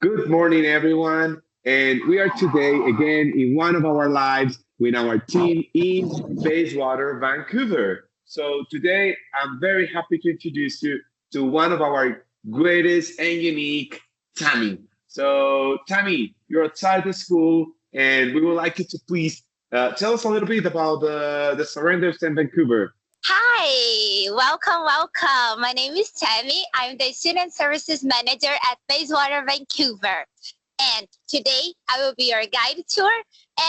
Good morning, everyone. And we are today again in one of our lives with our team in Bayswater, Vancouver. So today I'm very happy to introduce you to one of our greatest and unique, Tammy. So, Tammy, you're outside the school, and we would like you to please tell us a little bit about the surrenders in Vancouver. Hi, welcome. My name is Tammy. I'm the Student Services Manager at Bayswater, Vancouver. And today I will be your guide tour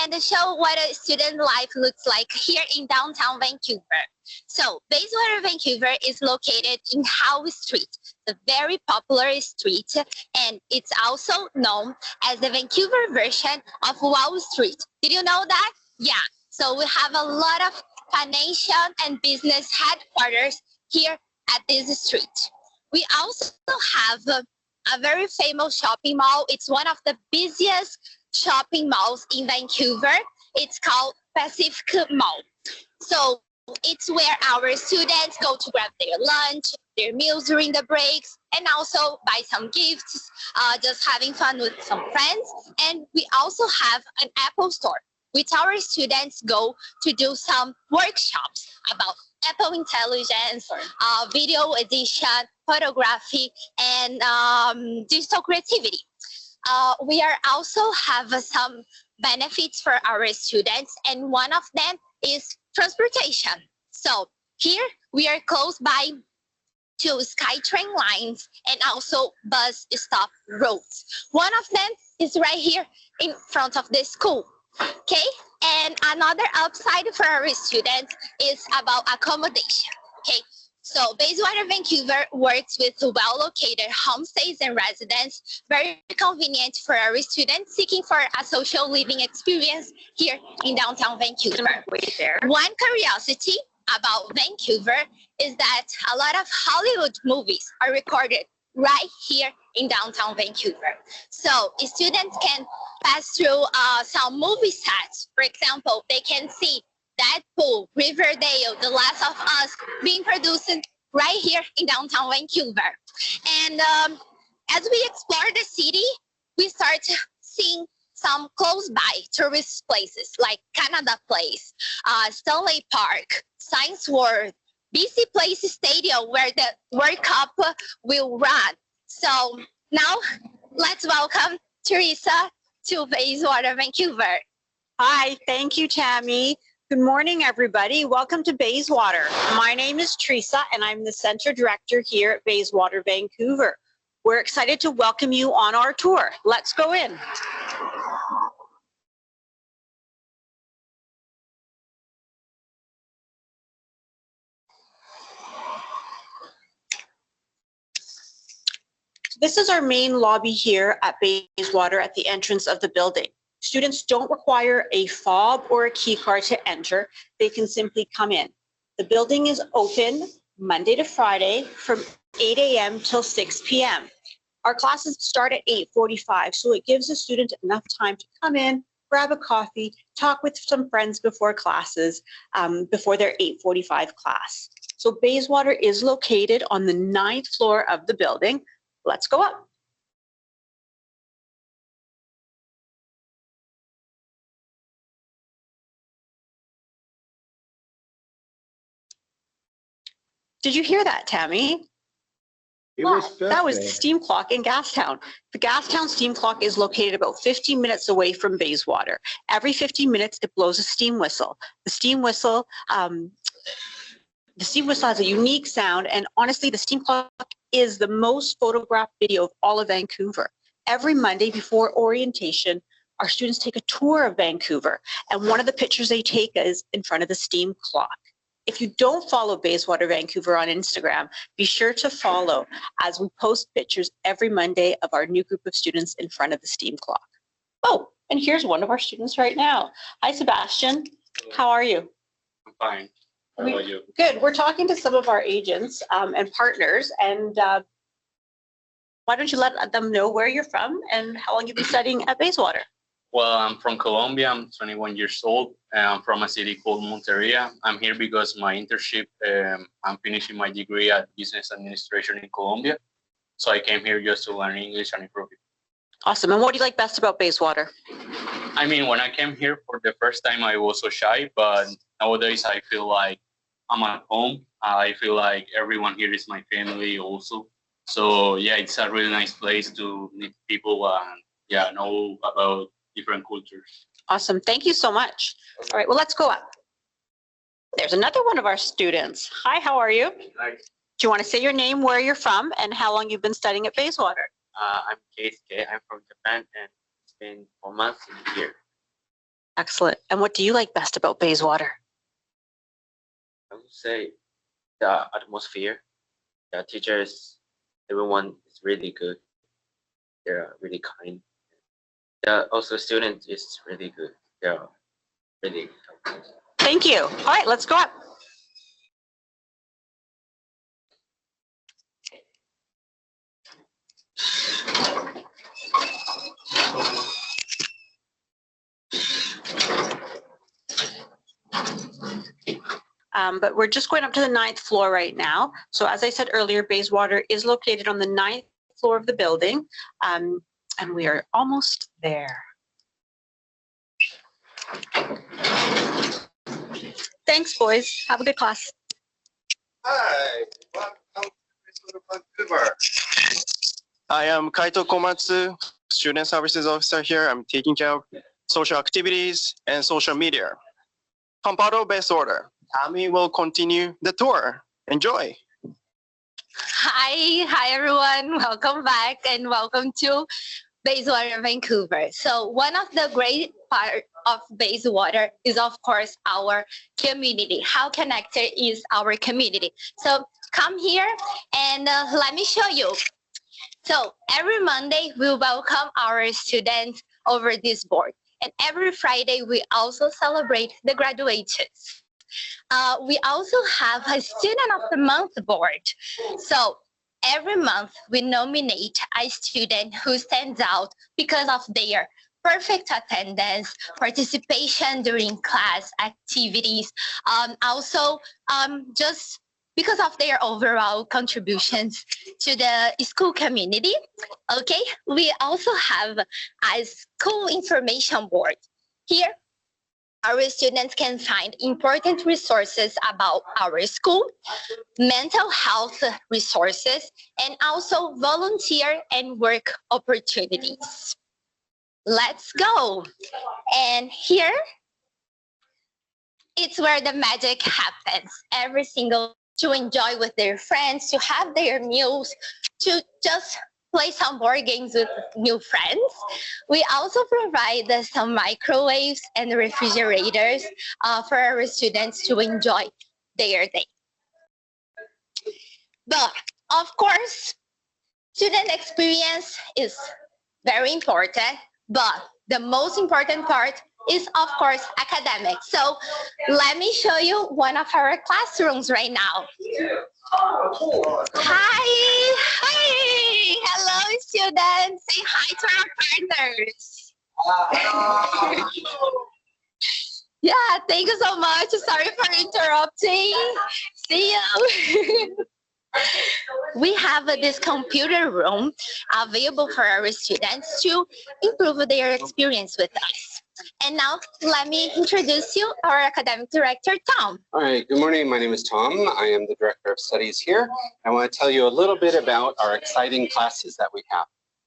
and show what a student life looks like here in downtown Vancouver. So Bayswater, Vancouver is located in Howe Street, the very popular street, and it's also known as the Vancouver version of Wall Street. Did you know that? Yeah. So we have a lot of financial and business headquarters here at this street. We also have a very famous shopping mall. It's one of the busiest shopping malls in Vancouver. It's called Pacific Mall. So it's where our students go to grab their lunch, their meals during the breaks, and also buy some gifts, just having fun with some friends. And we also have an Apple store, which our students go to do some workshops about Apple Intelligence, video edition, photography, and digital creativity. We are also have some benefits for our students, and one of them is transportation. So here we are close by to SkyTrain lines and also bus stop roads. One of them is right here in front of the school. Okay, and another upside for our students is about accommodation. Okay, so Bayswater, Vancouver works with well-located homestays and residents, very convenient for our students seeking for a social living experience here in downtown Vancouver. One curiosity about Vancouver is that a lot of Hollywood movies are recorded right here in downtown Vancouver. So students can pass through some movie sets. For example, they can see Deadpool, Riverdale, The Last of Us being produced right here in downtown Vancouver. And as we explore the city, we start seeing some close by tourist places like Canada Place, Stanley Park, Science World, BC Place Stadium where the World Cup will run. So now let's welcome Teresa to Bayswater, Vancouver. Hi, thank you, Tammy. Good morning, everybody. Welcome to Bayswater. My name is Teresa, and I'm the Center Director here at Bayswater, Vancouver. We're excited to welcome you on our tour. Let's go in. This is our main lobby here at Bayswater at the entrance of the building. Students don't require a fob or a key card to enter. They can simply come in. The building is open Monday to Friday from 8 a.m. till 6 p.m. Our classes start at 8:45, so it gives the student enough time to come in, grab a coffee, talk with some friends before classes, before their 8:45 class. So Bayswater is located on the 9th floor of the building. Let's go up. Did you hear that, Tammy? That was the steam clock in Gastown. The Gastown steam clock is located about 15 minutes away from Bayswater. Every 15 minutes, it blows a steam whistle. The steam whistle has a unique sound, and honestly, the steam clock is the most photographed video of all of Vancouver. Every Monday before orientation, our students take a tour of Vancouver, and one of the pictures they take is in front of the steam clock. If you don't follow Bayswater Vancouver on Instagram, be sure to follow as we post pictures every Monday of our new group of students in front of the steam clock. Oh, and here's one of our students right now. Hi, Sebastian. How are you? I'm fine. How about you? Good. We're talking to some of our agents and partners, and why don't you let them know where you're from and how long you've been studying at Bayswater? Well, I'm from Colombia. I'm 21 years old. I'm from a city called Monteria. I'm here because my internship, I'm finishing my degree at business administration in Colombia. So I came here just to learn English and improve it. Awesome. And what do you like best about Bayswater? I mean, when I came here for the first time, I was so shy, but nowadays I feel like I'm at home. I feel like everyone here is my family also. So yeah, it's a really nice place to meet people and yeah, know about different cultures. Awesome. Thank you so much. All right, well, let's go up. There's another one of our students. Hi, how are you? Hi, Do you want to say your name, where you're from, and how long you've been studying at Bayswater? I'm Keisuke. I'm from Japan and it's been 4 months here. Excellent. And what do you like best about Bayswater? I would say the atmosphere, the teachers, everyone is really good. They're really kind. Also, students is really good. They're really helpful. Thank you. All right, let's go up. But we're just going up to the 9th floor right now. So as I said earlier, Bayswater is located on the 9th floor of the building, and we are almost there. Thanks, boys. Have a good class. Hi, welcome to Vancouver, Vancouver. I am Kaito Komatsu, Student Services Officer here. I'm taking care of social activities and social media. Comparo Bayswater. Ami will continue the tour. Enjoy. Hi everyone. Welcome back and welcome to Bayswater, Vancouver. So one of the great part of Bayswater is of course our community. How connected is our community? So come here and let me show you. So every Monday we welcome our students over this board, and every Friday we also celebrate the graduations. We also have a Student of the Month board. So every month we nominate a student who stands out because of their perfect attendance, participation during class activities, also just because of their overall contributions to the school community. Okay, we also have a school information board. Here, our students can find important resources about our school, mental health resources, and also volunteer and work opportunities. Let's go. And here, it's where the magic happens. Every single to enjoy with their friends, to have their meals, to just play some board games with new friends. We also provide some microwaves and refrigerators for our students to enjoy their day. But of course, student experience is very important, but the most important part is of course academics. So let me show you one of our classrooms right now. Hi, hello students. Say hi to our partners. Yeah, thank you so much. Sorry for interrupting. See you. We have this computer room available for our students to improve their experience with us. And now let me introduce you our academic director, Tom. All right, good morning. My name is Tom. I am the Director of Studies here. I want to tell you a little bit about our exciting classes that we have.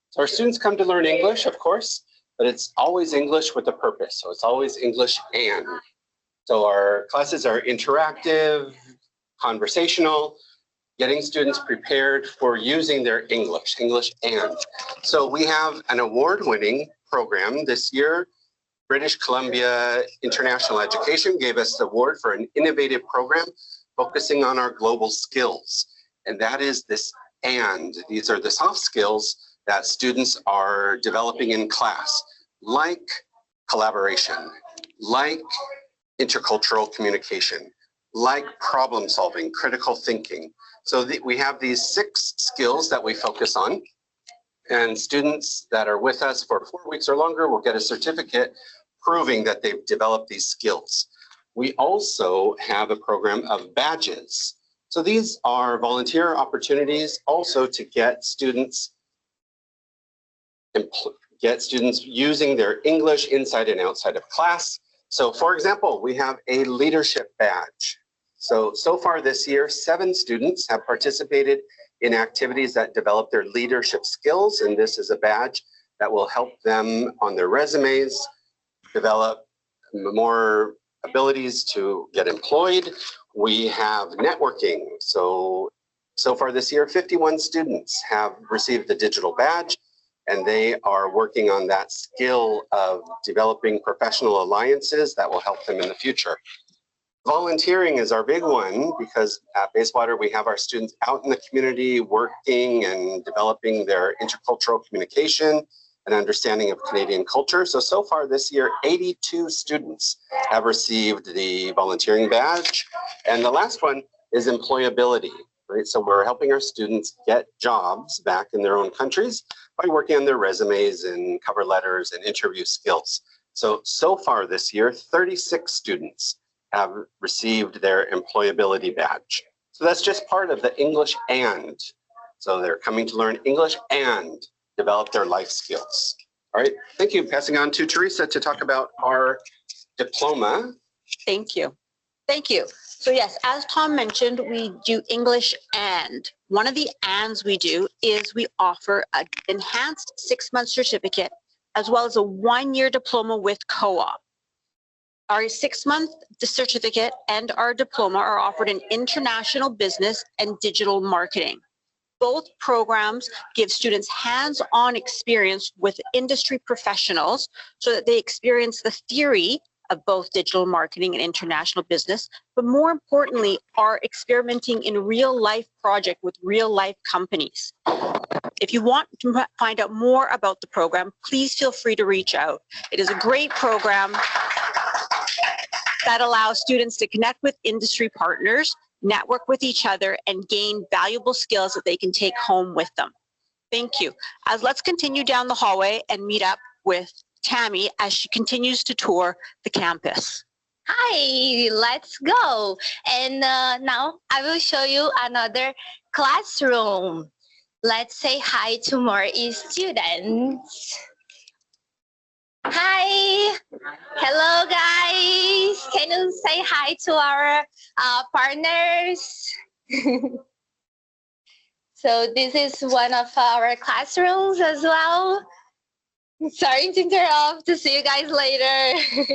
So our students come to learn English, of course, but it's always English with a purpose. So it's always English and. So our classes are interactive, conversational, getting students prepared for using their English and. So we have an award-winning program this year. British Columbia International Education gave us the award for an innovative program focusing on our global skills. And that is this and. These are the soft skills that students are developing in class, like collaboration, like intercultural communication, like problem solving, critical thinking. So we have these 6 skills that we focus on, and students that are with us for 4 weeks or longer will get a certificate proving that they've developed these skills. We also have a program of badges. So these are volunteer opportunities also to get students get students using their English inside and outside of class. So for example, we have a leadership badge. So far this year, 7 students have participated in activities that develop their leadership skills. And this is a badge that will help them on their resumes, develop more abilities to get employed. We have networking. So far this year, 51 students have received the digital badge, and they are working on that skill of developing professional alliances that will help them in the future. Volunteering is our big one because at Bayswater, we have our students out in the community working and developing their intercultural communication and understanding of Canadian culture. So far this year, 82 students have received the volunteering badge. And the last one is employability, right? So we're helping our students get jobs back in their own countries by working on their resumes and cover letters and interview skills. So far this year, 36 students have received their employability badge. So that's just part of the English and. So they're coming to learn English and develop their life skills. All right, thank you. Passing on to Teresa to talk about our diploma. Thank you. Thank you. So yes, as Tom mentioned, we do English and. One of the ands we do is we offer an enhanced 6-month certificate as well as a 1-year diploma with co-op. Our 6-month certificate and our diploma are offered in international business and digital marketing. Both programs give students hands-on experience with industry professionals so that they experience the theory of both digital marketing and international business, but more importantly, are experimenting in real-life project with real-life companies. If you want to find out more about the program, please feel free to reach out. It is a great program that allows students to connect with industry partners, network with each other, and gain valuable skills that they can take home with them. Thank you. Let's continue down the hallway and meet up with Tammy as she continues to tour the campus. Hi, let's go. And now I will show you another classroom. Let's say hi to more students. Hi. Hello, guys. Can you say hi to our partners? So this is one of our classrooms as well. Sorry to interrupt. To see you guys later.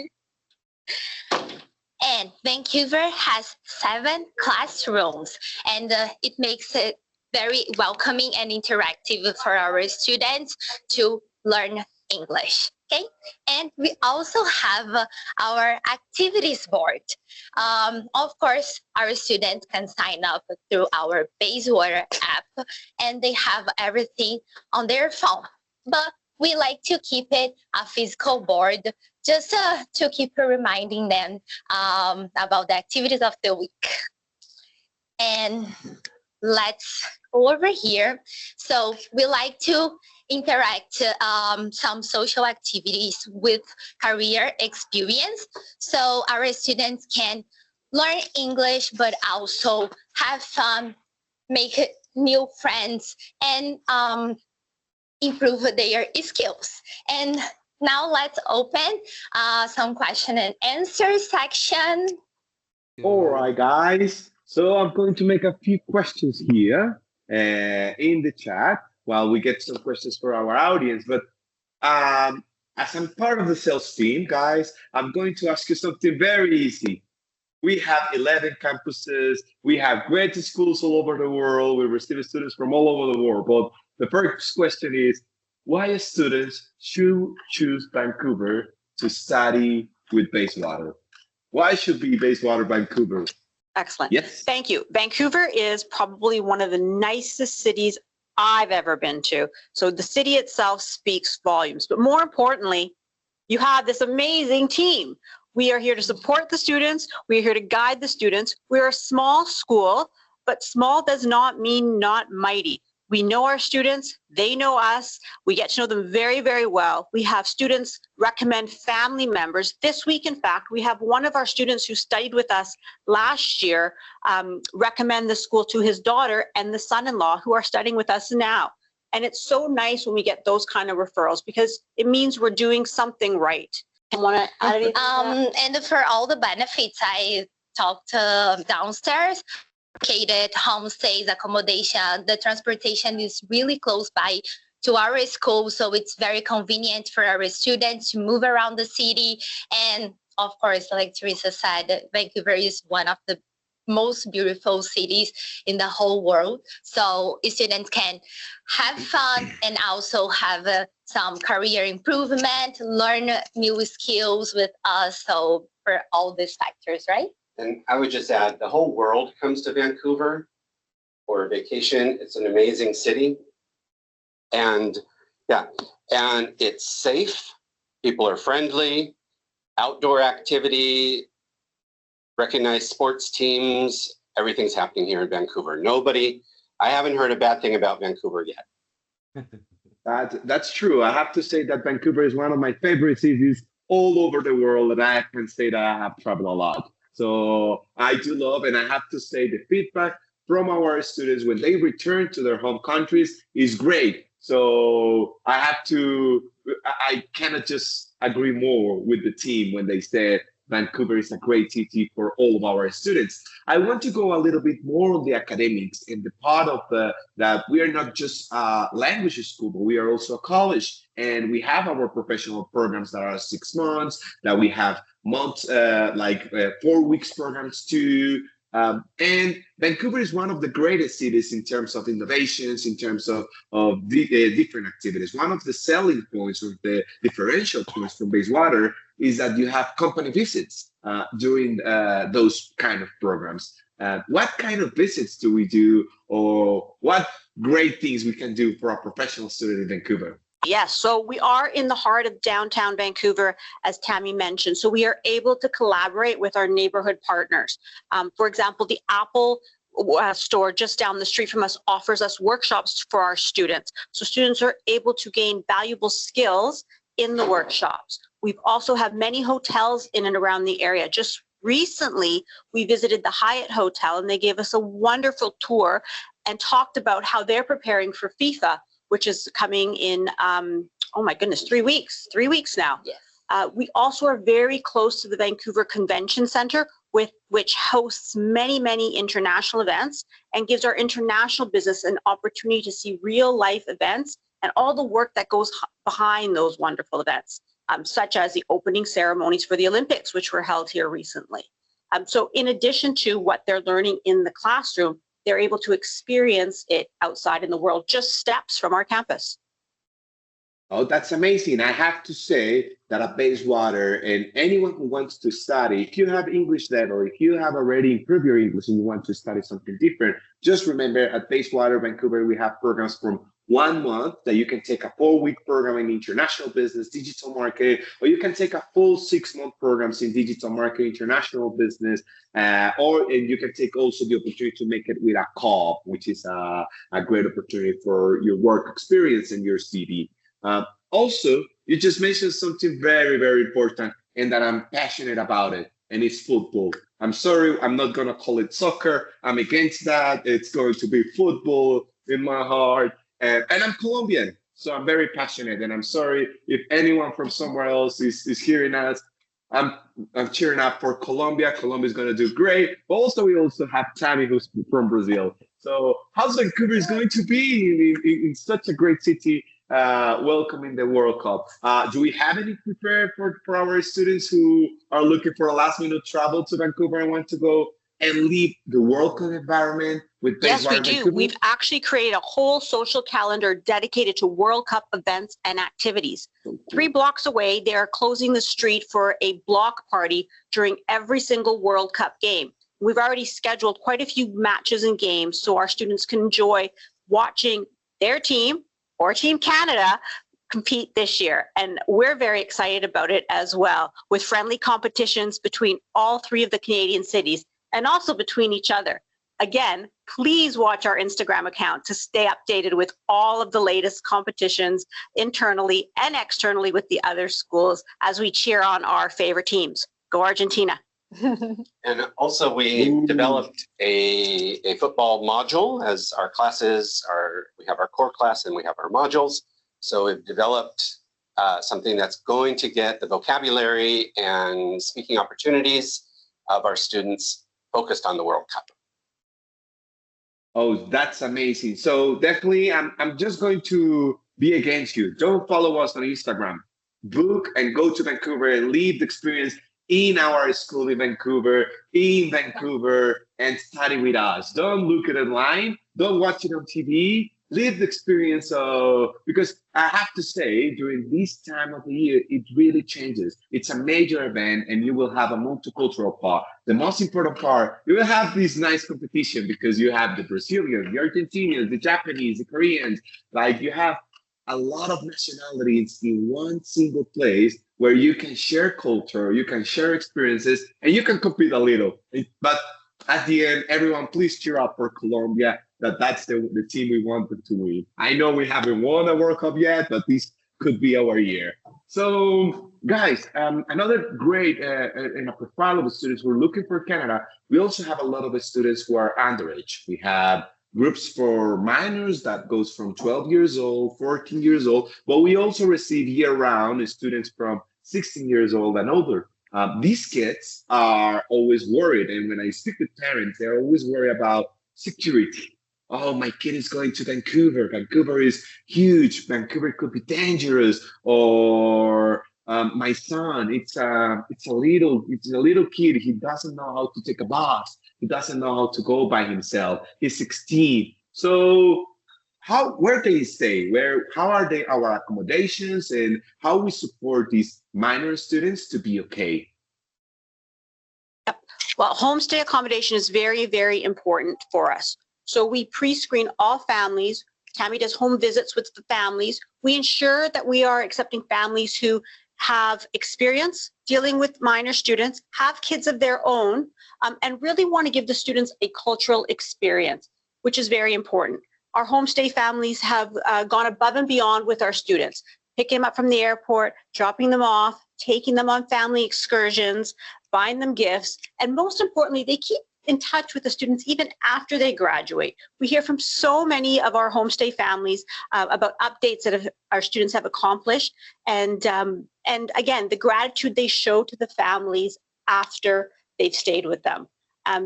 And Vancouver has 7 classrooms, and it makes it very welcoming and interactive for our students to learn English. Okay, and we also have our activities board. Of course, our students can sign up through our Bayswater app, and they have everything on their phone. But we like to keep it a physical board just to keep reminding them about the activities of the week. And let's go over here. So we like to interact some social activities with career experience. So our students can learn English, but also have fun, make new friends, and improve their skills. And now let's open some question and answer section. All right, guys. So I'm going to make a few questions here in the chat while we get some questions for our audience. But as I'm part of the sales team, guys, I'm going to ask you something very easy. We have 11 campuses. We have great schools all over the world. We receive students from all over the world. But the first question is, why students should choose Vancouver to study with Bayswater? Why should be Bayswater, Vancouver? Excellent. Yes. Thank you. Vancouver is probably one of the nicest cities I've ever been to. So the city itself speaks volumes. But more importantly, you have this amazing team. We are here to support the students. We are here to guide the students. We're a small school, but small does not mean not mighty. We know our students, they know us, we get to know them very, very well. We have students recommend family members. This week, in fact, we have one of our students who studied with us last year recommend the school to his daughter and the son-in-law who are studying with us now. And it's so nice when we get those kind of referrals because it means we're doing something right. I want to add anything to that? And for all the benefits, I talked downstairs, located homestays, accommodation, the transportation is really close by to our school, so it's very convenient for our students to move around the city. And of course, like Teresa said, Vancouver is one of the most beautiful cities in the whole world. So students can have fun and also have some career improvement, learn new skills with us. So for all these factors, right? And I would just add, the whole world comes to Vancouver for vacation. It's an amazing city. And yeah, and it's safe. People are friendly, outdoor activity, recognized sports teams, everything's happening here in Vancouver. I haven't heard a bad thing about Vancouver yet. That's true. I have to say that Vancouver is one of my favorite cities all over the world, and I can say that I have traveled a lot. So I do love, and I have to say the feedback from our students when they return to their home countries is great. So I cannot just agree more with the team when they say Vancouver is a great city for all of our students. I want to go a little bit more on the academics and the part of that we are not just a language school, but we are also a college, and we have our professional programs that are 6 months, that we have months, 4 weeks programs too. And Vancouver is one of the greatest cities in terms of innovations, in terms of different activities. One of the selling points, or the differential points from Bayswater, is that you have company visits during those kind of programs. What kind of visits do we do, or what great things we can do for a professional student in Vancouver? Yes, so we are in the heart of downtown Vancouver, as Tammy mentioned. So we are able to collaborate with our neighborhood partners. For example, the Apple store just down the street from us offers us workshops for our students. So students are able to gain valuable skills in the workshops. We've also have many hotels in and around the area. Just recently, we visited the Hyatt Hotel, and they gave us a wonderful tour and talked about how they're preparing for FIFA, which is coming in, oh my goodness, 3 weeks now. Yes. We also are very close to the Vancouver Convention Center, which hosts many, many international events and gives our international business an opportunity to see real life events and all the work that goes behind those wonderful events, such as the opening ceremonies for the Olympics, which were held here recently. So in addition to what they're learning in the classroom, they're able to experience it outside in the world, just steps from our campus. Oh, that's amazing. I have to say that at Bayswater, and anyone who wants to study, if you have English level, if you have already improved your English and you want to study something different, just remember at Bayswater, Vancouver, we have programs from 1 month that you can take a 4-week program in international business, digital marketing, or you can take a full 6-month programs in digital marketing, international business, and you can take also the opportunity to make it with a co-op, which is a great opportunity for your work experience in your CV. Also, you just mentioned something very, very important, and that I'm passionate about it, and it's football. I'm sorry, I'm not going to call it soccer. I'm against that. It's going to be football in my heart. And I'm Colombian, so I'm very passionate. And I'm sorry if anyone from somewhere else is hearing us. I'm cheering up for Colombia. Colombia is going to do great. But also, we also have Tammy, who's from Brazil. So how's Vancouver is going to be in such a great city, welcoming the World Cup? Do we have any prepared for our students who are looking for a last-minute travel to Vancouver and want to go and leave the World Cup environment with Bayswater? Yes, we do. Vancouver? We've actually created a whole social calendar dedicated to World Cup events and activities. 3 blocks away, they are closing the street for a block party during every single World Cup game. We've already scheduled quite a few matches and games so our students can enjoy watching their team or Team Canada compete this year. And we're very excited about it as well, with friendly competitions between all 3 of the Canadian cities and also between each other. Again, please watch our Instagram account to stay updated with all of the latest competitions internally and externally with the other schools as we cheer on our favorite teams. Go Argentina. And also we Ooh. developed a football module as our classes are, we have our core class and we have our modules. So we've developed something that's going to get the vocabulary and speaking opportunities of our students focused on the World Cup. Oh, that's amazing. So definitely, I'm just going to be against you. Don't follow us on Instagram. Book and go to Vancouver and live the experience in our school in Vancouver, and study with us. Don't look at it online. Don't watch it on TV. Live the experience of, because I have to say, during this time of the year, it really changes. It's a major event and you will have a multicultural part. The most important part, you will have this nice competition because you have the Brazilians, the Argentinians, the Japanese, the Koreans, like you have a lot of nationalities in one single place where you can share culture, you can share experiences, and you can compete a little. But at the end, everyone, please cheer up for Colombia. That's the team we wanted to win. I know we haven't won a World Cup yet, but this could be our year. So, guys, another great in a profile of the students who are looking for Canada. We also have a lot of the students who are underage. We have groups for minors that goes from 12 years old, 14 years old, but we also receive year-round students from 16 years old and older. These kids are always worried, and when I speak with parents, they're always worried about security. Oh, my kid is going to Vancouver. Vancouver is huge. Vancouver could be dangerous. Or my son, it's a little kid. He doesn't know how to take a bus. He doesn't know how to go by himself. He's 16. So where they stay? How are they our accommodations, and how we support these minor students to be okay? Well, homestay accommodation is very, very important for us. So we pre-screen all families. Tammy does home visits with the families. We ensure that we are accepting families who have experience dealing with minor students, have kids of their own, and really want to give the students a cultural experience, which is very important. Our homestay families have gone above and beyond with our students, picking them up from the airport, dropping them off, taking them on family excursions, buying them gifts, and most importantly, they keep in touch with the students even after they graduate. We hear from so many of our homestay families about updates that our students have accomplished, and again, the gratitude they show to the families after they've stayed with them.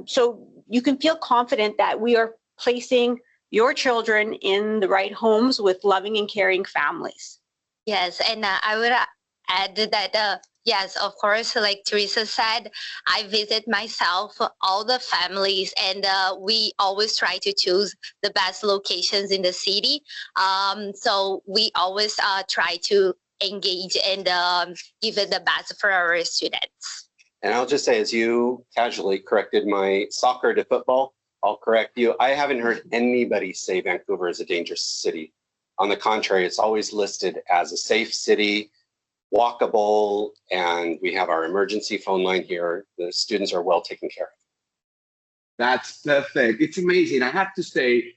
So you can feel confident that we are placing your children in the right homes with loving and caring families. Yes, and I would add that yes, of course, like Teresa said, I visit myself all the families, and we always try to choose the best locations in the city. So we always try to engage and give it the best for our students. And I'll just say, as you casually corrected my soccer to football, I'll correct you. I haven't heard anybody say Vancouver is a dangerous city. On the contrary, it's always listed as a safe city, walkable, and we have our emergency phone line here. The students are well taken care of. That's perfect. It's amazing. I have to say,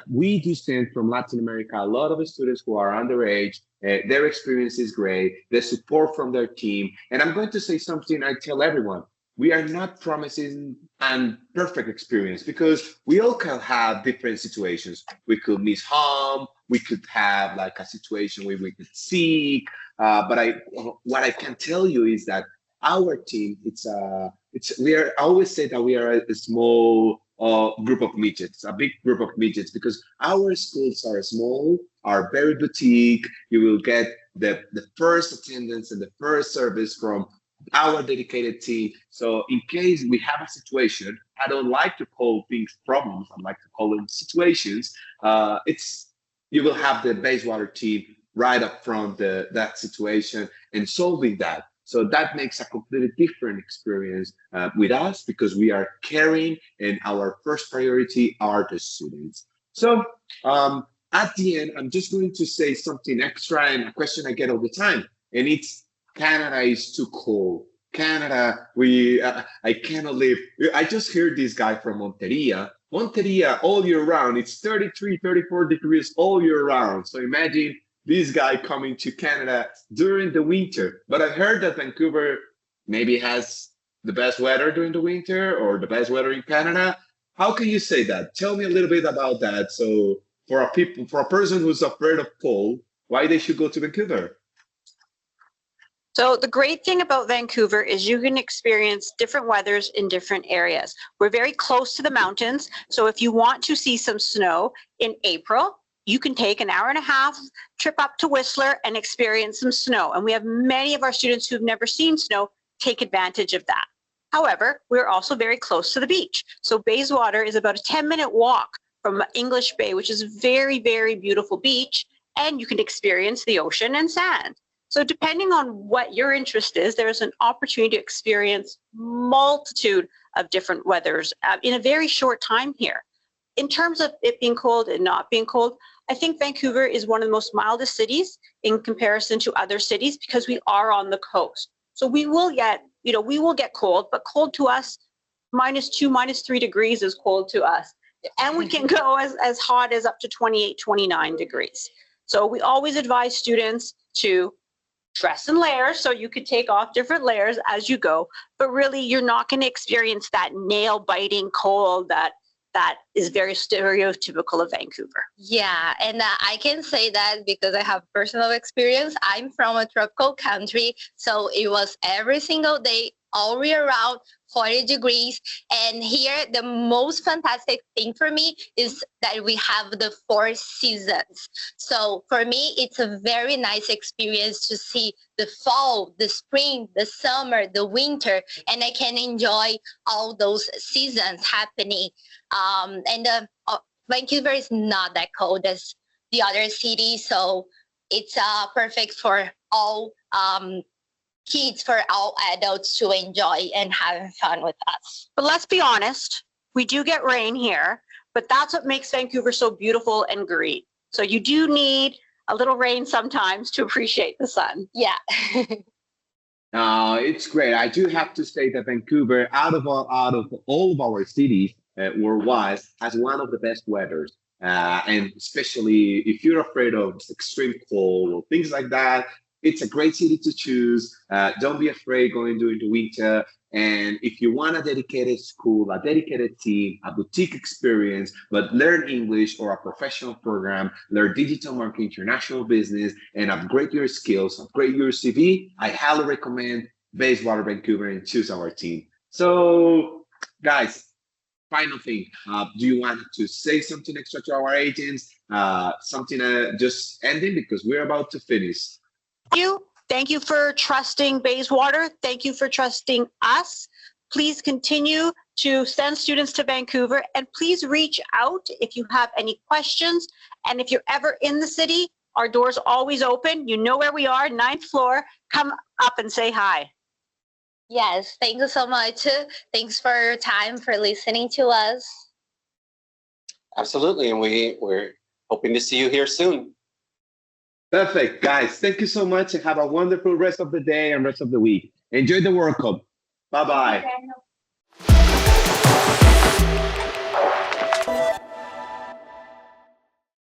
we do stand from Latin America. A lot of the students who are underage, their experience is great. The support from their team. And I'm going to say something I tell everyone. We are not promising a perfect experience because we all can have different situations. We could miss home. We could have like a situation where we could sick. But what I can tell you is that our team, I always say that we are a small group of midgets, a big group of midgets, because our schools are small, are very boutique. You will get the first attendance and the first service from our dedicated team. So in case we have a situation, I don't like to call things problems. I like to call them situations. You will have the Bayswater team right up front that situation and solving that. So that makes a completely different experience with us because we are caring and our first priority are the students. So at the end, I'm just going to say something extra and a question I get all the time. And it's Canada is too cold. Canada, I cannot live. I just heard this guy from Monteria. Monteria all year round, it's 33, 34 degrees all year round. So imagine this guy coming to Canada during the winter. But I heard that Vancouver maybe has the best weather during the winter or the best weather in Canada. How can you say that? Tell me a little bit about that. So for a person who's afraid of cold, why they should go to Vancouver? So the great thing about Vancouver is you can experience different weathers in different areas. We're very close to the mountains. So if you want to see some snow in April, you can take an hour and a half trip up to Whistler and experience some snow. And we have many of our students who've never seen snow take advantage of that. However, we're also very close to the beach. So Bayswater is about a 10-minute walk from English Bay, which is a very, very beautiful beach, and you can experience the ocean and sand. So depending on what your interest is, there's an opportunity to experience multitude of different weathers in a very short time here. In terms of it being cold and not being cold, I think Vancouver is one of the most mildest cities in comparison to other cities because we are on the coast. So we will get cold, but cold to us, -2, -3 degrees is cold to us. And we can go as hot as up to 28, 29 degrees. So we always advise students to dress in layers, so you could take off different layers as you go, but really you're not going to experience that nail biting cold that is very stereotypical of Vancouver. Yeah, and I can say that because I have personal experience. I'm from a tropical country, so it was every single day, all year round, 40 degrees. And here, the most fantastic thing for me is that we have the 4 seasons. So for me, it's a very nice experience to see the fall, the spring, the summer, the winter, and I can enjoy all those seasons happening. Vancouver is not that cold as the other cities, so it's perfect for all kids, for all adults to enjoy and having fun with us. But let's be honest, we do get rain here, but that's what makes Vancouver so beautiful and green. So you do need a little rain sometimes to appreciate the sun. Yeah. It's great. I do have to say that Vancouver, out of all of our cities worldwide, has one of the best weathers. And especially if you're afraid of extreme cold or things like that, it's a great city to choose. Don't be afraid going during the winter. And if you want a dedicated school, a dedicated team, a boutique experience, but learn English or a professional program, learn digital marketing, international business, and upgrade your skills, upgrade your CV, I highly recommend Bayswater, Vancouver, and choose our team. So, guys, final thing. Do you want to say something extra to our agents? Something just ending because we're about to finish. Thank you for trusting Bayswater. Thank you for trusting us. Please continue to send students to Vancouver, and please reach out if you have any questions. And if you're ever in the city, our door's always open. You know where we are, 9th floor. Come up and say hi. Yes, thank you so much. Thanks for your time, for listening to us. Absolutely, and we're hoping to see you here soon. Perfect, guys. Thank you so much and have a wonderful rest of the day and rest of the week. Enjoy the World Cup. Bye-bye.